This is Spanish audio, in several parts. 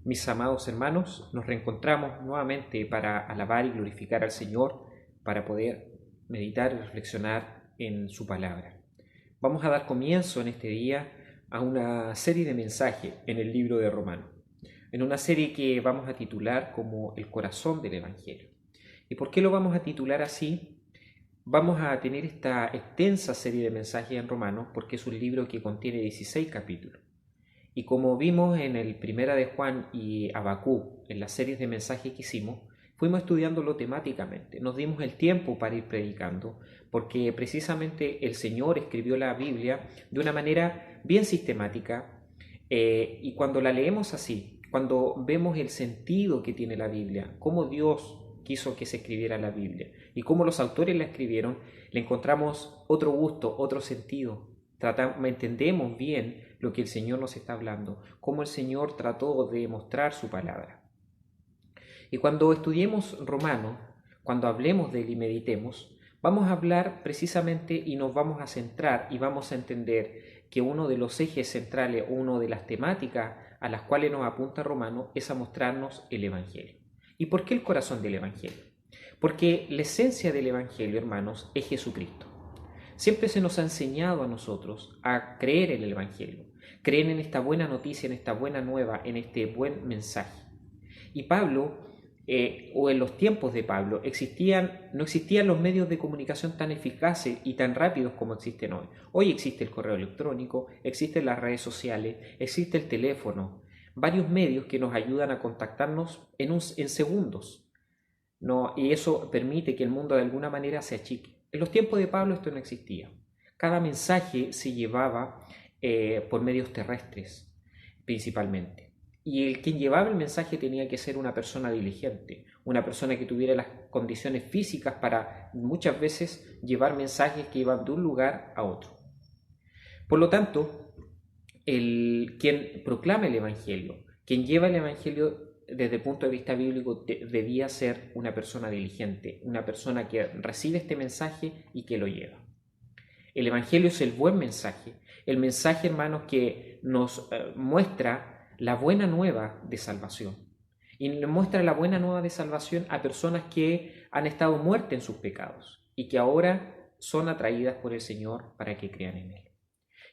Mis amados hermanos, nos reencontramos nuevamente para alabar y glorificar al Señor, para poder meditar y reflexionar en su palabra. Vamos a dar comienzo en este día a una serie de mensajes en el libro de Romanos, en una serie que vamos a titular como El corazón del Evangelio. ¿Y por qué lo vamos a titular así? Vamos a tener esta extensa serie de mensajes en Romanos porque es un libro que contiene 16 capítulos. Y como vimos en el Primera de Juan y Habacuc, en las series de mensajes que hicimos, fuimos estudiándolo temáticamente. Nos dimos el tiempo para ir predicando, porque precisamente el Señor escribió la Biblia de una manera bien sistemática, y cuando la leemos así, cuando vemos el sentido que tiene la Biblia, cómo Dios quiso que se escribiera la Biblia y cómo los autores la escribieron, le encontramos otro gusto, otro sentido. Entendemos bien lo que el Señor nos está hablando, cómo el Señor trató de mostrar su palabra. Y cuando estudiemos Romanos, cuando hablemos de él y meditemos, vamos a hablar precisamente y nos vamos a centrar y vamos a entender que uno de los ejes centrales, una de las temáticas a las cuales nos apunta Romanos es a mostrarnos el Evangelio. ¿Y por qué el corazón del Evangelio? Porque la esencia del Evangelio, hermanos, es Jesucristo. Siempre se nos ha enseñado a nosotros a creer en el Evangelio, creer en esta buena noticia, en esta buena nueva, en este buen mensaje. Y Pablo, o en los tiempos de Pablo, no existían los medios de comunicación tan eficaces y tan rápidos como existen hoy. Hoy existe el correo electrónico, existen las redes sociales, existe el teléfono, varios medios que nos ayudan a contactarnos en segundos, ¿no? Y eso permite que el mundo de alguna manera se achique. En los tiempos de Pablo esto no existía. Cada mensaje se llevaba por medios terrestres, principalmente. Y quien llevaba el mensaje tenía que ser una persona diligente, una persona que tuviera las condiciones físicas para muchas veces llevar mensajes que iban de un lugar a otro. Por lo tanto, quien proclama el Evangelio, quien lleva el Evangelio desde el punto de vista bíblico debía ser una persona diligente, una persona que recibe este mensaje y que lo lleva. El Evangelio es el buen mensaje, el mensaje, hermanos, que nos muestra la buena nueva de salvación. Y nos muestra la buena nueva de salvación a personas que han estado muertas en sus pecados y que ahora son atraídas por el Señor para que crean en Él.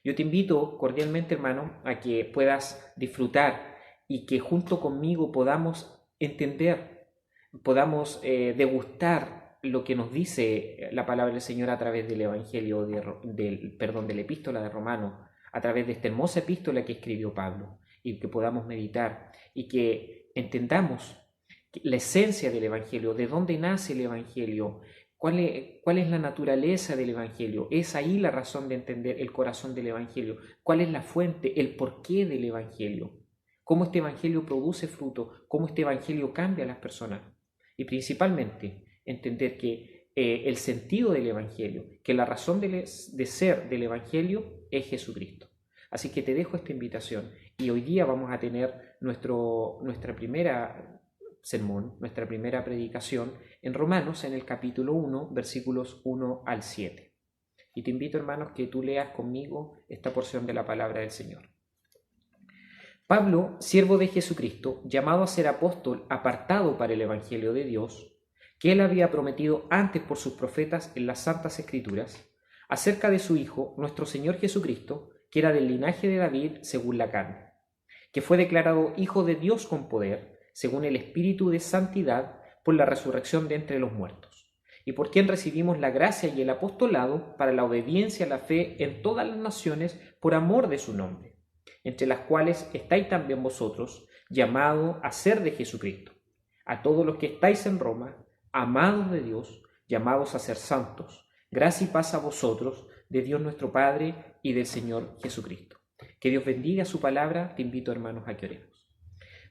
Yo te invito cordialmente, hermano, a que puedas disfrutar y que junto conmigo podamos entender, podamos degustar lo que nos dice la palabra del Señor a través del Evangelio, de la epístola de Romanos, a través de esta hermosa epístola que escribió Pablo, y que podamos meditar y que entendamos la esencia del Evangelio, de dónde nace el Evangelio, cuál es la naturaleza del Evangelio. Es ahí la razón de entender el corazón del Evangelio, cuál es la fuente, el porqué del Evangelio, cómo este Evangelio produce fruto, cómo este Evangelio cambia a las personas. Y principalmente entender que el sentido del Evangelio, que la razón de ser del Evangelio es Jesucristo. Así que te dejo esta invitación y hoy día vamos a tener nuestra primera sermón, nuestra primera predicación en Romanos, en el capítulo 1, versículos 1 al 7. Y te invito, hermanos, que tú leas conmigo esta porción de la palabra del Señor. Pablo, siervo de Jesucristo, llamado a ser apóstol, apartado para el Evangelio de Dios, que él había prometido antes por sus profetas en las Santas Escrituras, acerca de su Hijo, nuestro Señor Jesucristo, que era del linaje de David según la carne, que fue declarado Hijo de Dios con poder, según el Espíritu de Santidad, por la resurrección de entre los muertos, y por quien recibimos la gracia y el apostolado para la obediencia a la fe en todas las naciones por amor de su nombre, entre las cuales estáis también vosotros, llamados a ser de Jesucristo. A todos los que estáis en Roma, amados de Dios, llamados a ser santos, gracia y paz a vosotros, de Dios nuestro Padre y del Señor Jesucristo. Que Dios bendiga su palabra. Te invito, hermanos, a que oremos.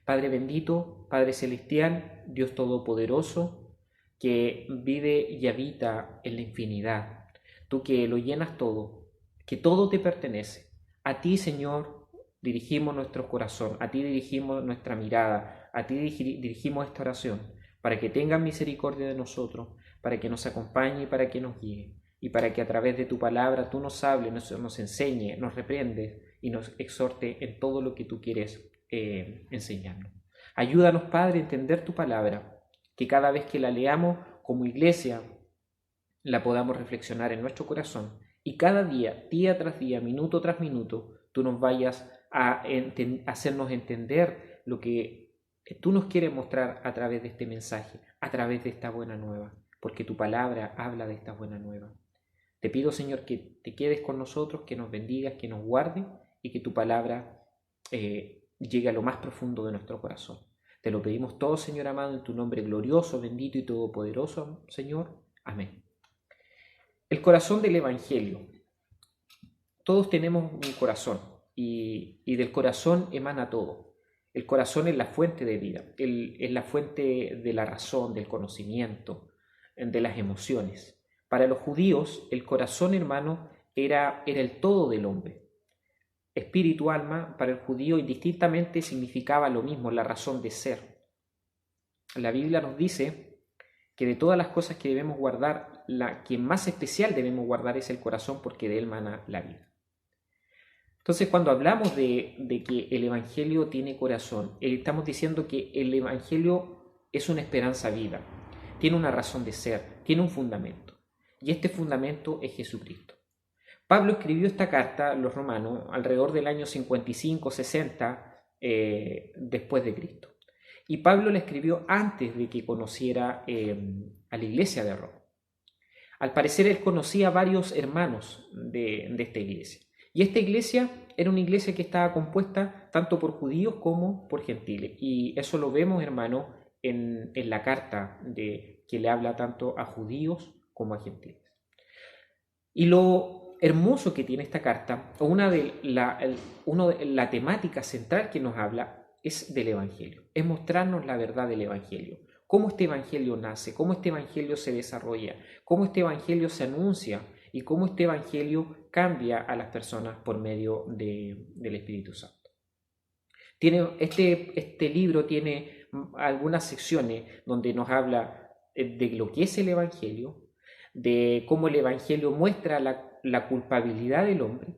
Padre bendito, Padre celestial, Dios todopoderoso, que vive y habita en la infinidad, tú que lo llenas todo, que todo te pertenece. A ti, Señor, dirigimos nuestro corazón, a ti dirigimos nuestra mirada, a ti dirigimos esta oración, para que tengas misericordia de nosotros, para que nos acompañe y para que nos guíe, y para que a través de tu palabra tú nos hables, nos enseñe, nos reprendes y nos exhorte en todo lo que tú quieres enseñarnos. Ayúdanos, Padre, a entender tu palabra, que cada vez que la leamos como iglesia, la podamos reflexionar en nuestro corazón y cada día tras día, minuto tras minuto, tú nos vayas a hacernos entender lo que tú nos quieres mostrar a través de este mensaje, a través de esta buena nueva, porque tu palabra habla de esta buena nueva. Te pido, Señor, que te quedes con nosotros, que nos bendigas, que nos guardes y que tu palabra llegue a lo más profundo de nuestro corazón. Te lo pedimos todo, Señor amado, en tu nombre glorioso, bendito y todopoderoso, Señor. Amén. El corazón del Evangelio. Todos tenemos un corazón y del corazón emana todo. El corazón es la fuente de vida, es la fuente de la razón, del conocimiento, de las emociones. Para los judíos, el corazón, hermano, era el todo del hombre. Espíritu, alma, para el judío indistintamente significaba lo mismo, la razón de ser. La Biblia nos dice que de todas las cosas que debemos guardar, la que más especial debemos guardar es el corazón, porque de él mana la vida. Entonces, cuando hablamos de que el Evangelio tiene corazón, estamos diciendo que el Evangelio es una esperanza viva, tiene una razón de ser, tiene un fundamento, y este fundamento es Jesucristo. Pablo escribió esta carta a los romanos alrededor del año 55-60 después de Cristo. Y Pablo la escribió antes de que conociera a la iglesia de Roma. Al parecer él conocía a varios hermanos de esta iglesia. Y esta iglesia era una iglesia que estaba compuesta tanto por judíos como por gentiles. Y eso lo vemos, hermano, en la carta que le habla tanto a judíos como a gentiles. Y lo hermoso que tiene esta carta, o la temática central que nos habla, es del Evangelio. Es mostrarnos la verdad del Evangelio. Cómo este Evangelio nace, cómo este Evangelio se desarrolla, cómo este Evangelio se anuncia y cómo este Evangelio cambia a las personas por medio del Espíritu Santo. Este libro tiene algunas secciones donde nos habla de lo que es el Evangelio, de cómo el Evangelio muestra la culpabilidad del hombre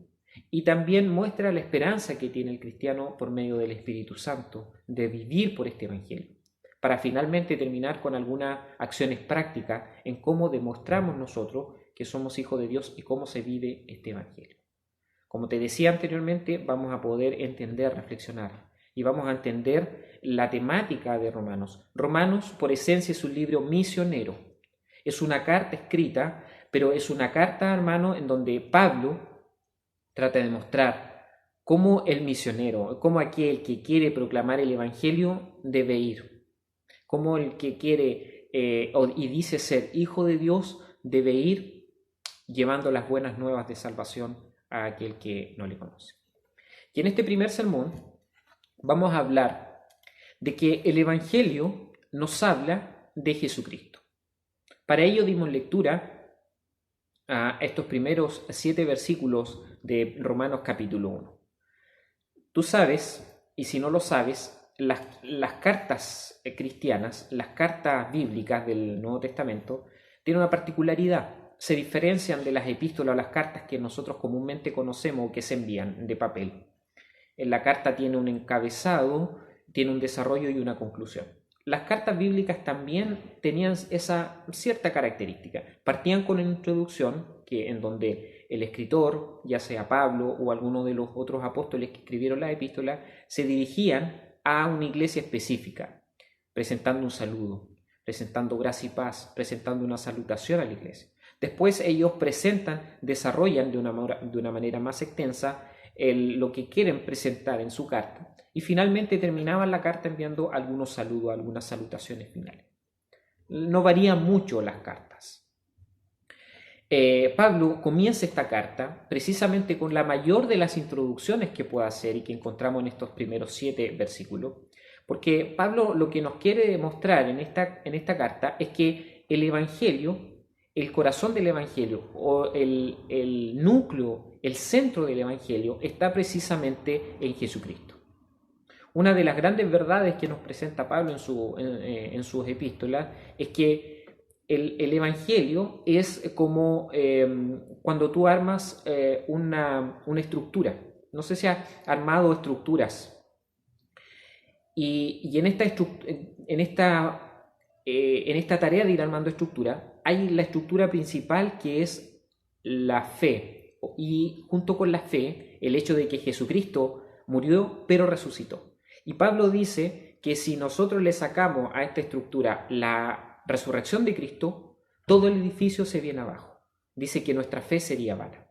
y también muestra la esperanza que tiene el cristiano por medio del Espíritu Santo de vivir por este Evangelio, para finalmente terminar con algunas acciones prácticas en cómo demostramos nosotros que somos hijos de Dios y cómo se vive este Evangelio. Como te decía anteriormente, vamos a poder entender, reflexionar y vamos a entender la temática de Romanos. Romanos, por esencia, es un libro misionero. Es una carta escrita, pero es una carta, hermano, en donde Pablo trata de mostrar cómo el misionero, cómo aquel que quiere proclamar el Evangelio debe ir, cómo el que quiere y dice ser hijo de Dios debe ir llevando las buenas nuevas de salvación a aquel que no le conoce. Y en este primer sermón vamos a hablar de que el Evangelio nos habla de Jesucristo. Para ello dimos lectura a estos primeros 7 versículos de Romanos capítulo 1. Tú sabes, y si no lo sabes, las cartas cristianas, las cartas bíblicas del Nuevo Testamento, tienen una particularidad. Se diferencian de las epístolas o las cartas que nosotros comúnmente conocemos o que se envían de papel. En la carta tiene un encabezado, tiene un desarrollo y una conclusión. Las cartas bíblicas también tenían esa cierta característica. Partían con una introducción en donde el escritor, ya sea Pablo o alguno de los otros apóstoles que escribieron las epístolas, se dirigían a una iglesia específica, presentando un saludo, presentando gracia y paz, presentando una salutación a la iglesia. Después ellos desarrollan de una manera más extensa lo que quieren presentar en su carta y finalmente terminaban la carta enviando algunos saludos, algunas salutaciones finales. No varían mucho las cartas. Pablo comienza esta carta precisamente con la mayor de las introducciones que puede hacer y que encontramos en estos primeros 7 versículos, porque Pablo lo que nos quiere demostrar en esta carta es que el Evangelio, el corazón del Evangelio o el núcleo, el centro del Evangelio está precisamente en Jesucristo. Una de las grandes verdades que nos presenta Pablo en sus epístolas es que el Evangelio es como cuando tú armas una estructura. No sé si has armado estructuras. Y en esta tarea de ir armando estructura, hay la estructura principal que es la fe. Y junto con la fe, el hecho de que Jesucristo murió pero resucitó. Y Pablo dice que si nosotros le sacamos a esta estructura la resurrección de Cristo, todo el edificio se viene abajo. Dice que nuestra fe sería vana.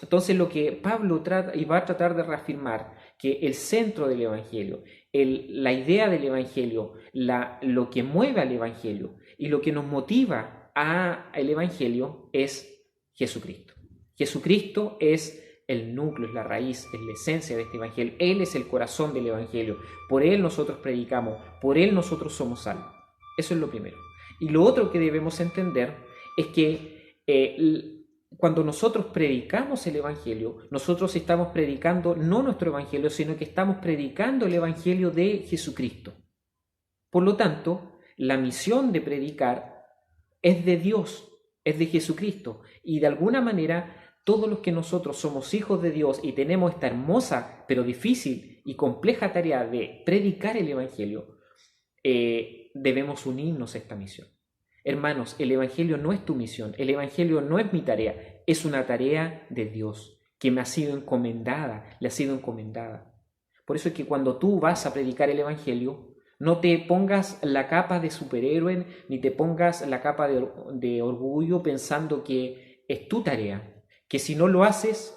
Entonces lo que Pablo trata y va a tratar de reafirmar, que el centro del Evangelio, la idea del Evangelio, lo que mueve al Evangelio y lo que nos motiva al Evangelio es Jesucristo. Jesucristo es el núcleo, es la raíz, es la esencia de este Evangelio. Él es el corazón del Evangelio. Por Él nosotros predicamos, por Él nosotros somos salvos. Eso es lo primero. Y lo otro que debemos entender es que cuando nosotros predicamos el Evangelio, nosotros estamos predicando no nuestro Evangelio, sino que estamos predicando el Evangelio de Jesucristo. Por lo tanto, la misión de predicar es de Dios, es de Jesucristo. Y de alguna manera, todos los que nosotros somos hijos de Dios y tenemos esta hermosa, pero difícil y compleja tarea de predicar el Evangelio, debemos unirnos a esta misión. Hermanos, el Evangelio no es tu misión, el Evangelio no es mi tarea, es una tarea de Dios que me ha sido encomendada, le ha sido encomendada. Por eso es que cuando tú vas a predicar el Evangelio, no te pongas la capa de superhéroe, ni te pongas la capa de orgullo pensando que es tu tarea, que si no lo haces,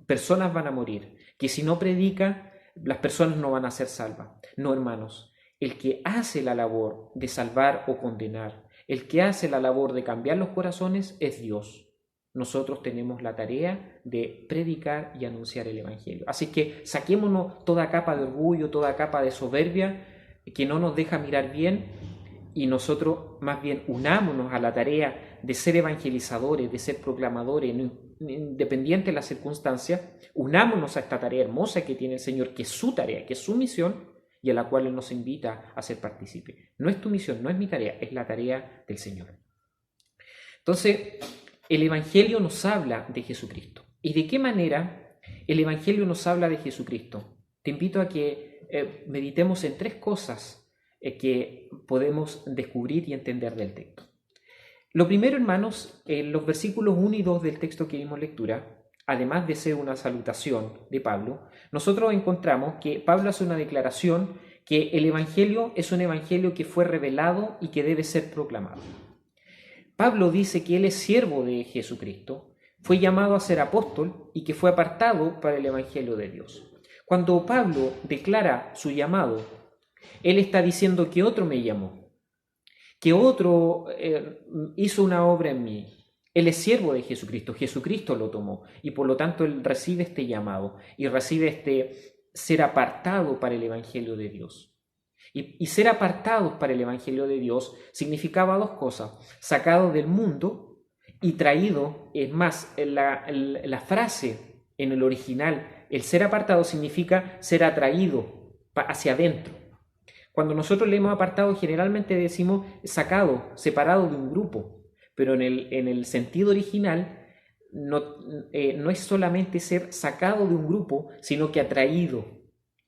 personas van a morir, que si no predica, las personas no van a ser salvas. No, hermanos. El que hace la labor de salvar o condenar, el que hace la labor de cambiar los corazones es Dios. Nosotros tenemos la tarea de predicar y anunciar el Evangelio. Así que saquémonos toda capa de orgullo, toda capa de soberbia que no nos deja mirar bien y nosotros más bien unámonos a la tarea de ser evangelizadores, de ser proclamadores, independiente de las circunstancias. Unámonos a esta tarea hermosa que tiene el Señor, que es su tarea, que es su misión, y a la cual Él nos invita a ser partícipe. No es tu misión, no es mi tarea, es la tarea del Señor. Entonces, el Evangelio nos habla de Jesucristo. ¿Y de qué manera el Evangelio nos habla de Jesucristo? Te invito a que meditemos en tres cosas que podemos descubrir y entender del texto. Lo primero, hermanos, en los versículos 1 y 2 del texto que dimos lectura, además de ser una salutación de Pablo, nosotros encontramos que Pablo hace una declaración que el Evangelio es un Evangelio que fue revelado y que debe ser proclamado. Pablo dice que él es siervo de Jesucristo, fue llamado a ser apóstol y que fue apartado para el Evangelio de Dios. Cuando Pablo declara su llamado, él está diciendo que otro me llamó, que otro hizo una obra en mí. Él es siervo de Jesucristo, Jesucristo lo tomó y por lo tanto él recibe este llamado y recibe este ser apartado para el Evangelio de Dios. Y ser apartados para el Evangelio de Dios significaba dos cosas: sacado del mundo y traído. Es más, la frase en el original, el ser apartado significa ser atraído hacia adentro. Cuando nosotros leemos apartado, generalmente decimos sacado, separado de un grupo. Pero en el sentido original no es solamente ser sacado de un grupo, sino que atraído,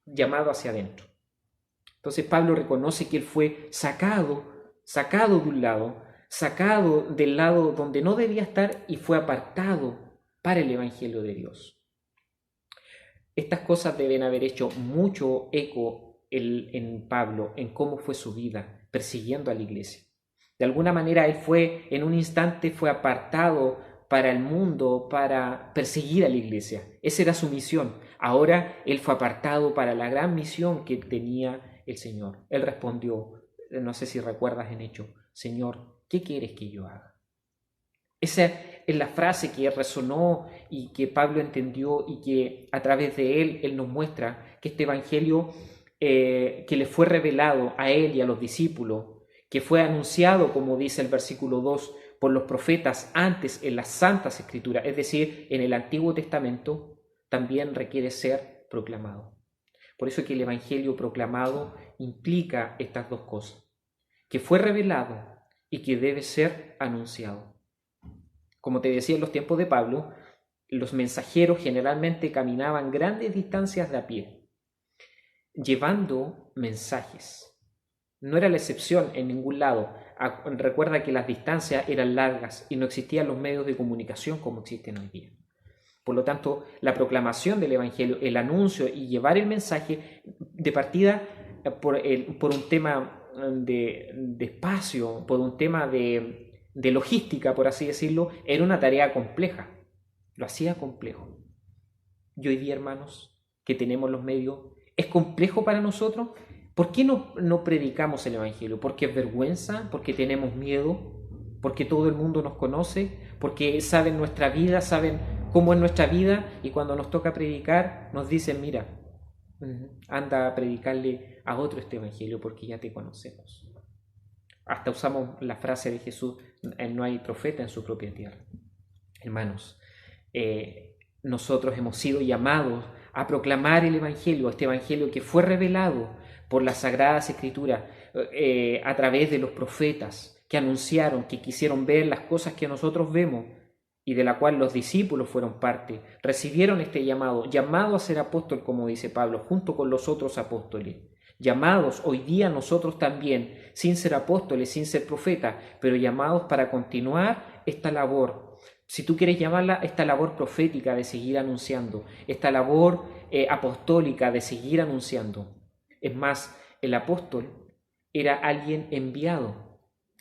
llamado hacia adentro. Entonces Pablo reconoce que él fue sacado de un lado, sacado del lado donde no debía estar y fue apartado para el Evangelio de Dios. Estas cosas deben haber hecho mucho eco en Pablo, en cómo fue su vida persiguiendo a la iglesia. De alguna manera él en un instante fue apartado para el mundo, para perseguir a la iglesia. Esa era su misión. Ahora él fue apartado para la gran misión que tenía el Señor. Él respondió, no sé si recuerdas en Hechos: Señor, ¿qué quieres que yo haga? Esa es la frase que resonó y que Pablo entendió y que a través de él nos muestra que este evangelio que le fue revelado a él y a los discípulos, que fue anunciado, como dice el versículo 2, por los profetas antes en las Santas Escrituras, es decir, en el Antiguo Testamento, también requiere ser proclamado. Por eso es que el Evangelio proclamado implica estas dos cosas: que fue revelado y que debe ser anunciado. Como te decía, en los tiempos de Pablo, los mensajeros generalmente caminaban grandes distancias de a pie. llevando mensajes. No era la excepción en ningún lado. Recuerda que las distancias eran largas y no existían los medios de comunicación como existen hoy día. Por lo tanto, la proclamación del Evangelio, el anuncio y llevar el mensaje de partida por un tema de espacio, por un tema de logística, por así decirlo, era una tarea compleja. Lo hacía complejo. Y hoy día, hermanos, que tenemos los medios, ¿es complejo para nosotros? ¿Por qué no predicamos el Evangelio? ¿Porque es vergüenza? ¿Porque tenemos miedo? ¿Porque todo el mundo nos conoce? ¿Porque saben nuestra vida? ¿Saben cómo es nuestra vida? Y cuando nos toca predicar, nos dicen, mira, anda a predicarle a otro este Evangelio porque ya te conocemos. Hasta usamos la frase de Jesús, no hay profeta en su propia tierra. Hermanos, nosotros hemos sido llamados a proclamar el Evangelio, este Evangelio que fue revelado por las Sagradas Escrituras a través de los profetas que anunciaron, que quisieron ver las cosas que nosotros vemos y de la cual los discípulos fueron parte, recibieron este llamado a ser apóstol, como dice Pablo, junto con los otros apóstoles. Llamados hoy día nosotros también, sin ser apóstoles, sin ser profetas, pero llamados para continuar esta labor. Si tú quieres llamarla, esta labor profética de seguir anunciando, esta labor apostólica de seguir anunciando. Es más, el apóstol era alguien enviado.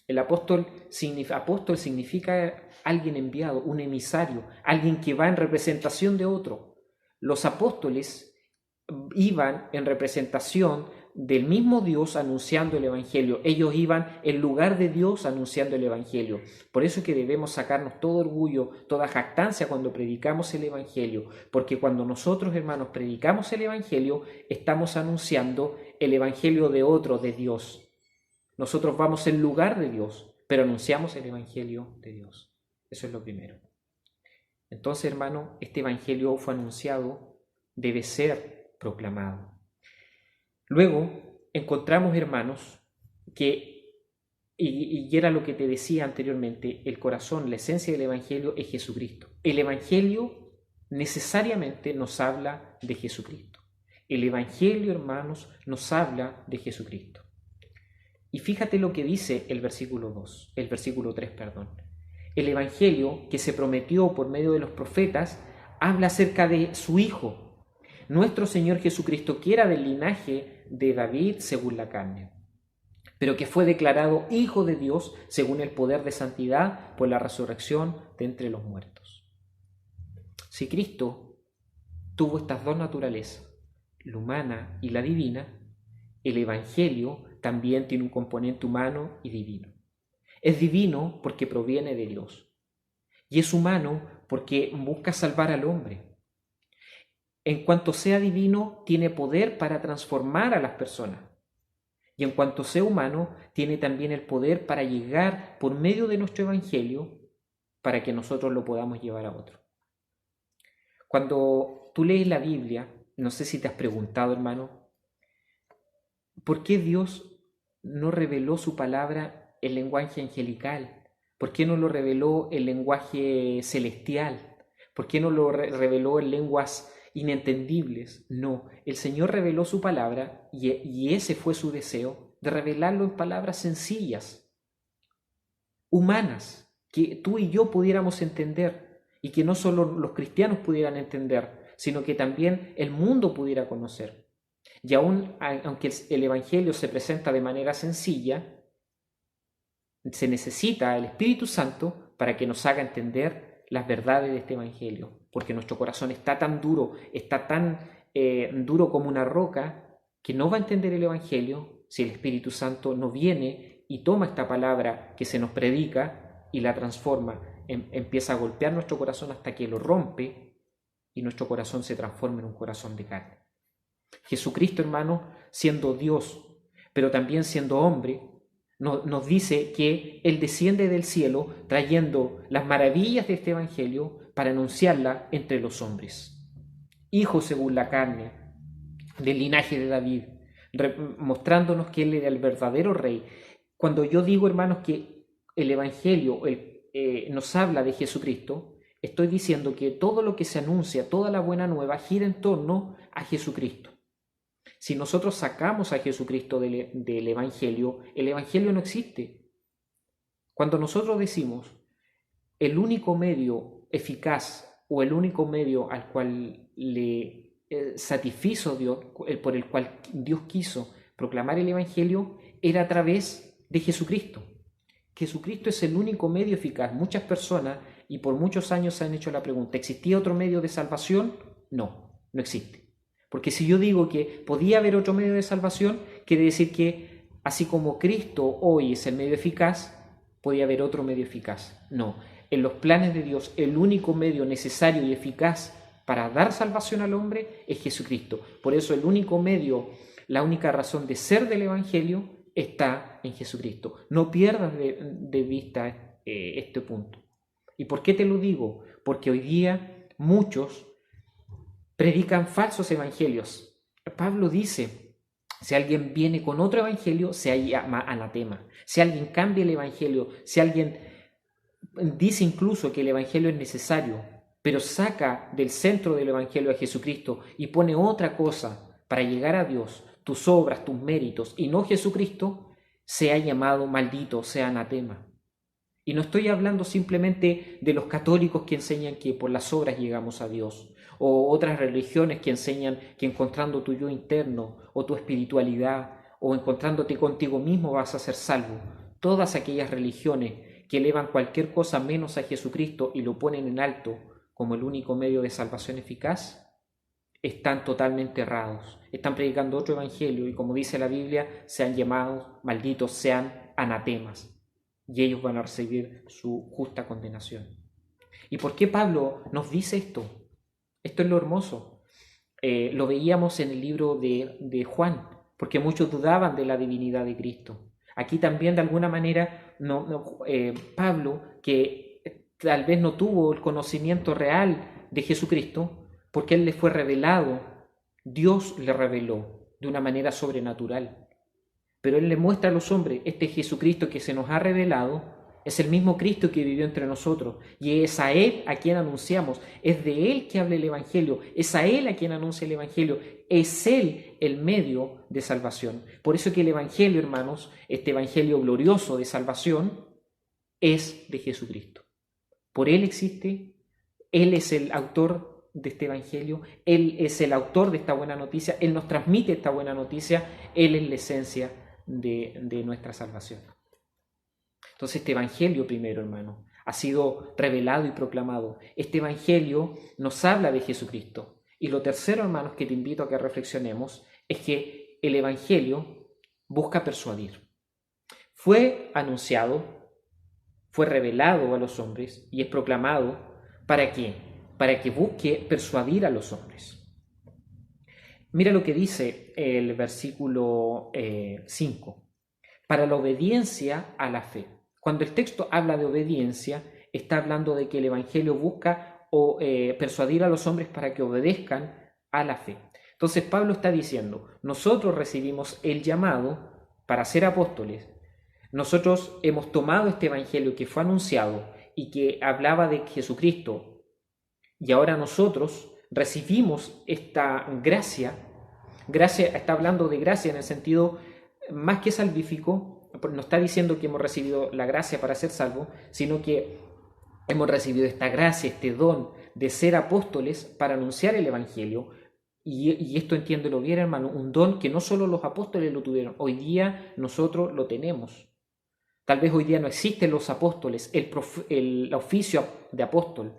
El apóstol significa alguien enviado, un emisario, alguien que va en representación de otro. Los apóstoles iban en representación del mismo Dios anunciando el Evangelio. Ellos iban en lugar de Dios anunciando el Evangelio. Por eso es que debemos sacarnos todo orgullo, toda jactancia cuando predicamos el Evangelio, porque cuando nosotros, hermanos, predicamos el Evangelio, estamos anunciando el Evangelio de otro, de Dios. Nosotros vamos en lugar de Dios, pero anunciamos el Evangelio de Dios. Eso es lo primero. Entonces, hermano, este Evangelio fue anunciado, debe ser proclamado. Luego encontramos, hermanos, que, y era lo que te decía anteriormente, el corazón, la esencia del Evangelio es Jesucristo. El Evangelio necesariamente nos habla de Jesucristo. El Evangelio, hermanos, nos habla de Jesucristo. Y fíjate lo que dice el versículo 3. El Evangelio que se prometió por medio de los profetas habla acerca de su Hijo, nuestro Señor Jesucristo, que era del linaje de David según la carne, pero que fue declarado Hijo de Dios según el poder de santidad por la resurrección de entre los muertos. Si Cristo tuvo estas dos naturalezas, la humana y la divina, el Evangelio también tiene un componente humano y divino. Es divino porque proviene de Dios y es humano porque busca salvar al hombre. En cuanto sea divino, tiene poder para transformar a las personas. Y en cuanto sea humano, tiene también el poder para llegar por medio de nuestro Evangelio para que nosotros lo podamos llevar a otro. Cuando tú lees la Biblia, no sé si te has preguntado, hermano, ¿por qué Dios no reveló su palabra en lenguaje angelical? ¿Por qué no lo reveló en lenguaje celestial? ¿Por qué no lo reveló en lenguas inentendibles? No, el Señor reveló su palabra y ese fue su deseo, de revelarlo en palabras sencillas, humanas, que tú y yo pudiéramos entender y que no solo los cristianos pudieran entender, sino que también el mundo pudiera conocer. Y aunque el Evangelio se presenta de manera sencilla, se necesita el Espíritu Santo para que nos haga entender las verdades de este Evangelio, porque nuestro corazón está tan duro, está tan duro como una roca, que no va a entender el Evangelio si el Espíritu Santo no viene y toma esta palabra que se nos predica y la transforma, empieza a golpear nuestro corazón hasta que lo rompe y nuestro corazón se transforma en un corazón de carne. Jesucristo, hermano, siendo Dios, pero también siendo hombre, nos dice que Él desciende del cielo trayendo las maravillas de este Evangelio para anunciarla entre los hombres. Hijo según la carne, del linaje de David, mostrándonos que Él era el verdadero Rey. Cuando yo digo, hermanos, que el Evangelio nos habla de Jesucristo, estoy diciendo que todo lo que se anuncia, toda la buena nueva, gira en torno a Jesucristo. Si nosotros sacamos a Jesucristo del Evangelio, el Evangelio no existe. Cuando nosotros decimos el único medio eficaz o el único medio al cual le satisfizo Dios, por el cual Dios quiso proclamar el Evangelio, era a través de Jesucristo. Jesucristo es el único medio eficaz. Muchas personas, y por muchos años se han hecho la pregunta, ¿existía otro medio de salvación? No, no existe. Porque si yo digo que podía haber otro medio de salvación, quiere decir que así como Cristo hoy es el medio eficaz, podía haber otro medio eficaz. No, en los planes de Dios, el único medio necesario y eficaz para dar salvación al hombre es Jesucristo. Por eso el único medio, la única razón de ser del Evangelio está en Jesucristo. No pierdas de vista este punto. ¿Y por qué te lo digo? Porque hoy día muchos predican falsos evangelios. Pablo dice, si alguien viene con otro evangelio, se llama anatema. Si alguien cambia el evangelio, si alguien dice incluso que el evangelio es necesario, pero saca del centro del evangelio a Jesucristo y pone otra cosa para llegar a Dios, tus obras, tus méritos, y no Jesucristo, sea llamado maldito, sea anatema. Y no estoy hablando simplemente de los católicos que enseñan que por las obras llegamos a Dios, o otras religiones que enseñan que encontrando tu yo interno, o tu espiritualidad, o encontrándote contigo mismo vas a ser salvo. Todas aquellas religiones que elevan cualquier cosa menos a Jesucristo y lo ponen en alto como el único medio de salvación eficaz, están totalmente errados. Están predicando otro evangelio y, como dice la Biblia, sean llamados malditos, sean anatemas. Y ellos van a recibir su justa condenación. ¿Y por qué Pablo nos dice esto? Esto es lo hermoso. Lo veíamos en el libro de Juan, porque muchos dudaban de la divinidad de Cristo. Aquí también, de alguna manera, Pablo, que tal vez no tuvo el conocimiento real de Jesucristo, porque él le fue revelado, Dios le reveló de una manera sobrenatural. Pero él le muestra a los hombres, este Jesucristo que se nos ha revelado es el mismo Cristo que vivió entre nosotros, y es a Él a quien anunciamos, es de Él que habla el Evangelio, es a Él a quien anuncia el Evangelio, es Él el medio de salvación. Por eso que el Evangelio, hermanos, este Evangelio glorioso de salvación, es de Jesucristo. Por Él existe, Él es el autor de este Evangelio, Él es el autor de esta buena noticia, Él nos transmite esta buena noticia, Él es la esencia de nuestra salvación. Entonces este Evangelio primero, hermano, ha sido revelado y proclamado. Este Evangelio nos habla de Jesucristo. Y lo tercero, hermanos, que te invito a que reflexionemos, es que el Evangelio busca persuadir. Fue anunciado, fue revelado a los hombres y es proclamado. ¿Para qué? Para que busque persuadir a los hombres. Mira lo que dice el versículo 5. Para la obediencia a la fe. Cuando el texto habla de obediencia, está hablando de que el Evangelio busca persuadir a los hombres para que obedezcan a la fe. Entonces Pablo está diciendo, nosotros recibimos el llamado para ser apóstoles. Nosotros hemos tomado este Evangelio que fue anunciado y que hablaba de Jesucristo, y ahora nosotros recibimos esta gracia. Gracia, está hablando de gracia en el sentido más que salvífico. No está diciendo que hemos recibido la gracia para ser salvos, sino que hemos recibido esta gracia, este don de ser apóstoles para anunciar el Evangelio. Y esto, entiéndelo bien, hermano, un don que no solo los apóstoles lo tuvieron, hoy día nosotros lo tenemos. Tal vez hoy día no existen los apóstoles, el oficio de apóstol.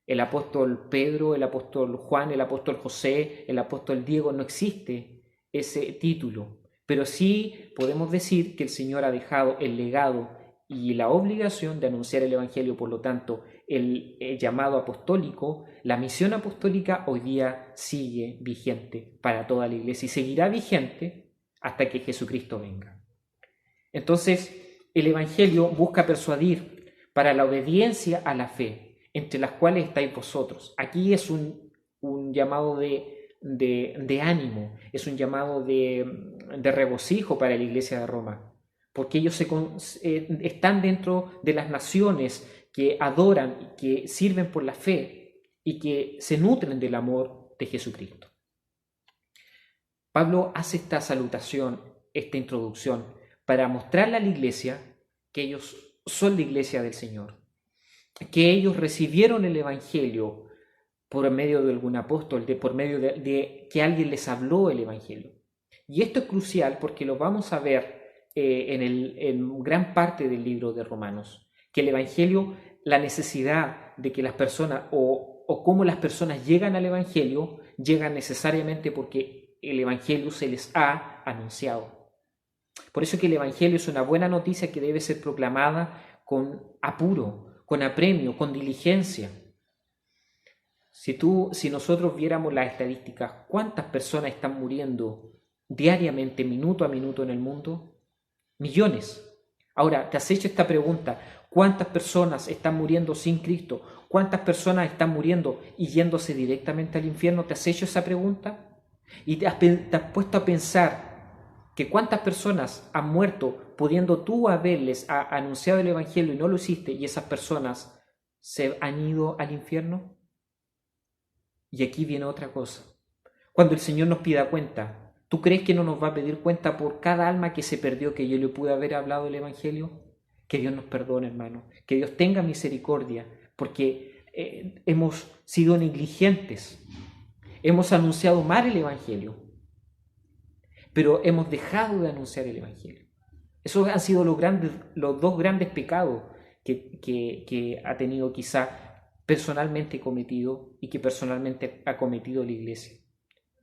El apóstol Pedro, el apóstol Juan, el apóstol José, el apóstol Diego, no existe ese título. Pero sí podemos decir que el Señor ha dejado el legado y la obligación de anunciar el Evangelio. Por lo tanto, el llamado apostólico, la misión apostólica hoy día sigue vigente para toda la iglesia y seguirá vigente hasta que Jesucristo venga. Entonces, el Evangelio busca persuadir para la obediencia a la fe, entre las cuales estáis vosotros. Aquí es un llamado de ánimo, es un llamado de regocijo para la iglesia de Roma, porque ellos están dentro de las naciones que adoran y que sirven por la fe y que se nutren del amor de Jesucristo. Pablo hace esta salutación, esta introducción, para mostrarle a la iglesia que ellos son la iglesia del Señor, que ellos recibieron el Evangelio por medio de algún apóstol, por medio de que alguien les habló el Evangelio. Y esto es crucial porque lo vamos a ver en gran parte del libro de Romanos, que el Evangelio, la necesidad de que las personas o cómo las personas llegan al Evangelio, llegan necesariamente porque el Evangelio se les ha anunciado. Por eso que el Evangelio es una buena noticia que debe ser proclamada con apuro, con apremio, con diligencia. Si nosotros viéramos las estadísticas, ¿cuántas personas están muriendo diariamente, minuto a minuto en el mundo? Millones. Ahora, te has hecho esta pregunta: ¿cuántas personas están muriendo sin Cristo? ¿Cuántas personas están muriendo y yéndose directamente al infierno? ¿Te has hecho esa pregunta? ¿Y te has puesto a pensar que cuántas personas han muerto pudiendo tú haberles anunciado el Evangelio y no lo hiciste, y esas personas se han ido al infierno? Y aquí viene otra cosa. Cuando el Señor nos pida cuenta, ¿tú crees que no nos va a pedir cuenta por cada alma que se perdió que yo le pude haber hablado el Evangelio? Que Dios nos perdone, hermano. Que Dios tenga misericordia, porque hemos sido negligentes. Hemos anunciado mal el Evangelio, pero hemos dejado de anunciar el Evangelio. Esos han sido los dos grandes pecados que ha tenido quizá personalmente cometido y que personalmente ha cometido la iglesia.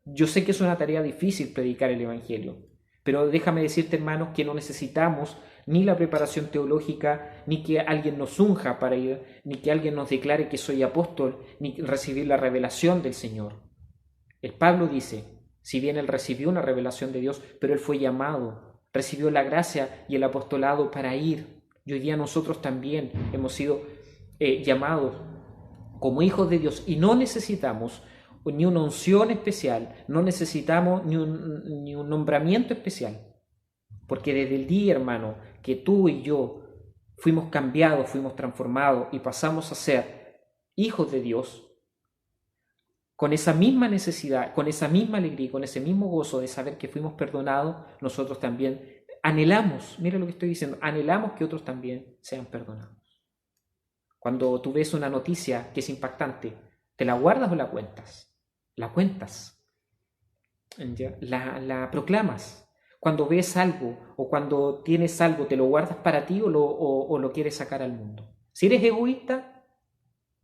Yo sé que es una tarea difícil predicar el Evangelio, pero déjame decirte, hermanos, que no necesitamos ni la preparación teológica, ni que alguien nos unja para ir, ni que alguien nos declare que soy apóstol, ni recibir la revelación del Señor. El Pablo dice, si bien él recibió una revelación de Dios, pero él fue llamado, recibió la gracia y el apostolado para ir. Y hoy día nosotros también hemos sido llamados como hijos de Dios y no necesitamos ni una unción especial, no necesitamos ni un nombramiento especial, porque desde el día, hermano, que tú y yo fuimos cambiados, fuimos transformados y pasamos a ser hijos de Dios, con esa misma necesidad, con esa misma alegría, con ese mismo gozo de saber que fuimos perdonados, nosotros también anhelamos, mira lo que estoy diciendo, anhelamos que otros también sean perdonados. Cuando tú ves una noticia que es impactante, ¿te la guardas o la cuentas? La cuentas, la proclamas. Cuando ves algo o cuando tienes algo, ¿te lo guardas para ti o lo quieres sacar al mundo? Si eres egoísta,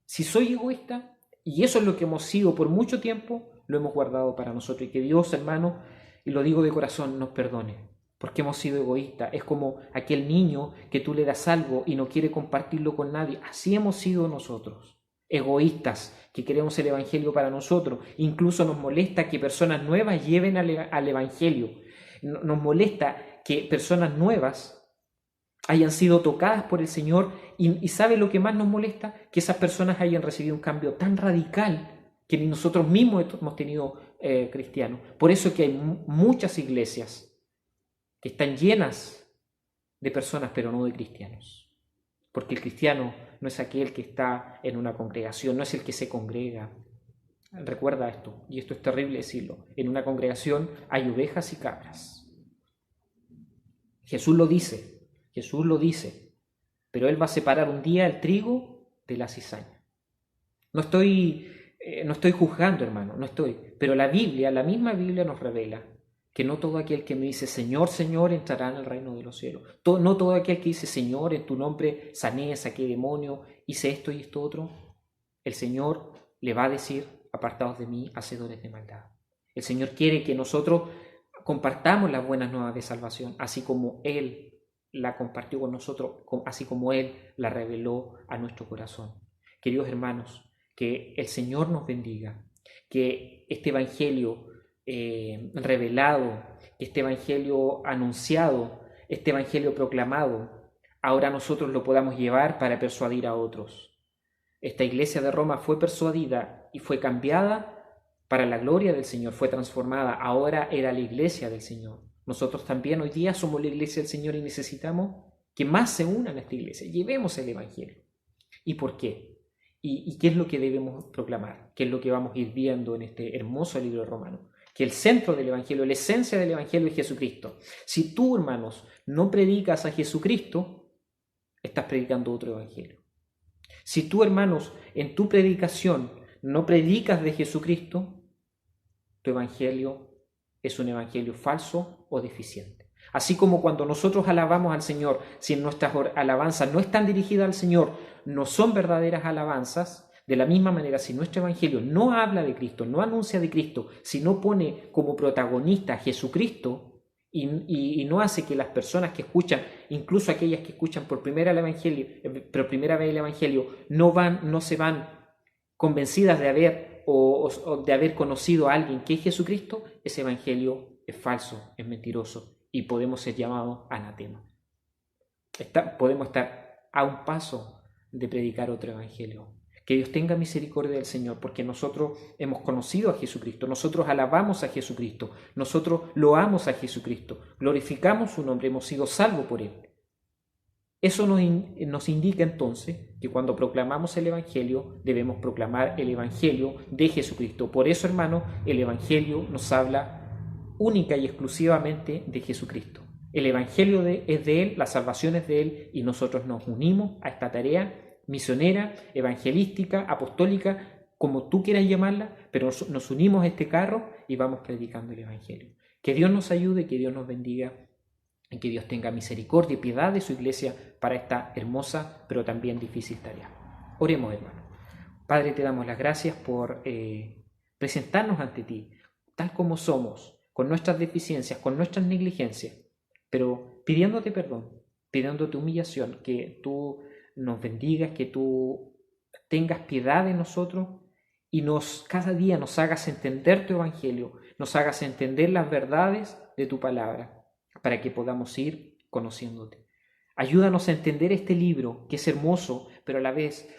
si soy egoísta, y eso es lo que hemos sido por mucho tiempo, lo hemos guardado para nosotros. Y que Dios, hermano, y lo digo de corazón, nos perdone, porque hemos sido egoístas. Es como aquel niño que tú le das algo y no quiere compartirlo con nadie. Así hemos sido nosotros. Egoístas, que queremos el Evangelio para nosotros. Incluso nos molesta que personas nuevas lleven al Evangelio. Nos molesta que personas nuevas hayan sido tocadas por el Señor y ¿sabe lo que más nos molesta? Que esas personas hayan recibido un cambio tan radical que ni nosotros mismos hemos tenido cristianos. Por eso que hay muchas iglesias que están llenas de personas, pero no de cristianos. Porque el cristiano no es aquel que está en una congregación, no es el que se congrega. Recuerda esto, y esto es terrible decirlo, en una congregación hay ovejas y cabras. Jesús lo dice, pero Él va a separar un día el trigo de la cizaña. No estoy juzgando, hermano, pero la misma Biblia nos revela que no todo aquel que me dice Señor, Señor, entrará en el reino de los cielos. No todo aquel que dice Señor, en tu nombre sané, saqué demonio, hice esto y esto otro. El Señor le va a decir, apartados de mí, hacedores de maldad. El Señor quiere que nosotros compartamos las buenas nuevas de salvación, así como Él la compartió con nosotros, así como Él la reveló a nuestro corazón. Queridos hermanos, que el Señor nos bendiga, que este Evangelio revelado, este Evangelio anunciado, este Evangelio proclamado, ahora nosotros lo podamos llevar para persuadir a otros. Esta iglesia de Roma fue persuadida y fue cambiada para la gloria del Señor, fue transformada, ahora era la iglesia del Señor. Nosotros también hoy día somos la iglesia del Señor y necesitamos que más se unan a esta iglesia, llevemos el Evangelio. ¿Y por qué? ¿Y qué es lo que debemos proclamar? ¿Qué es lo que vamos a ir viendo en este hermoso libro romano? que el centro del Evangelio, la esencia del Evangelio es Jesucristo. Si tú, hermanos, no predicas a Jesucristo, estás predicando otro Evangelio. Si tú, hermanos, en tu predicación no predicas de Jesucristo, tu Evangelio es un Evangelio falso o deficiente. Así como cuando nosotros alabamos al Señor, si en nuestras alabanzas no están dirigidas al Señor, no son verdaderas alabanzas, de la misma manera, si nuestro Evangelio no habla de Cristo, no anuncia de Cristo, si no pone como protagonista a Jesucristo y no hace que las personas que escuchan, incluso aquellas que escuchan por primera vez el Evangelio, no se van convencidas de haber conocido a alguien que es Jesucristo, ese Evangelio es falso, es mentiroso y podemos ser llamados anatema. Podemos estar a un paso de predicar otro Evangelio. Que Dios tenga misericordia del Señor, porque nosotros hemos conocido a Jesucristo, nosotros alabamos a Jesucristo, nosotros loamos a Jesucristo, glorificamos su nombre, hemos sido salvos por Él. Eso nos indica entonces que cuando proclamamos el Evangelio, debemos proclamar el Evangelio de Jesucristo. Por eso, hermano, el Evangelio nos habla única y exclusivamente de Jesucristo. El Evangelio es de Él, la salvación es de Él, y nosotros nos unimos a esta tarea misionera, evangelística, apostólica, como tú quieras llamarla, pero nos unimos a este carro y vamos predicando el Evangelio. Que Dios nos ayude, que Dios nos bendiga y que Dios tenga misericordia y piedad de su iglesia para esta hermosa pero también difícil tarea. Oremos, hermano. Padre, te damos las gracias por presentarnos ante ti, tal como somos, con nuestras deficiencias, con nuestras negligencias, pero pidiéndote perdón, pidiéndote humillación, que tú nos bendigas, que tú tengas piedad de nosotros y cada día nos hagas entender tu Evangelio, nos hagas entender las verdades de tu palabra, para que podamos ir conociéndote. Ayúdanos a entender este libro, que es hermoso, pero a la vez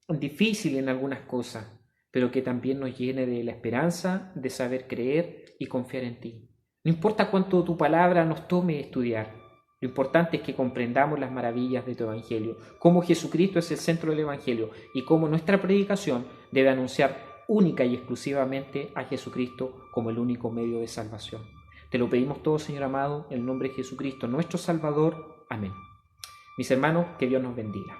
difícil en algunas cosas, pero que también nos llene de la esperanza de saber creer y confiar en ti. No importa cuánto tu palabra nos tome estudiar, lo importante es que comprendamos las maravillas de tu Evangelio, cómo Jesucristo es el centro del Evangelio y cómo nuestra predicación debe anunciar única y exclusivamente a Jesucristo como el único medio de salvación. Te lo pedimos todo, Señor amado, en el nombre de Jesucristo, nuestro Salvador. Amén. Mis hermanos, que Dios nos bendiga.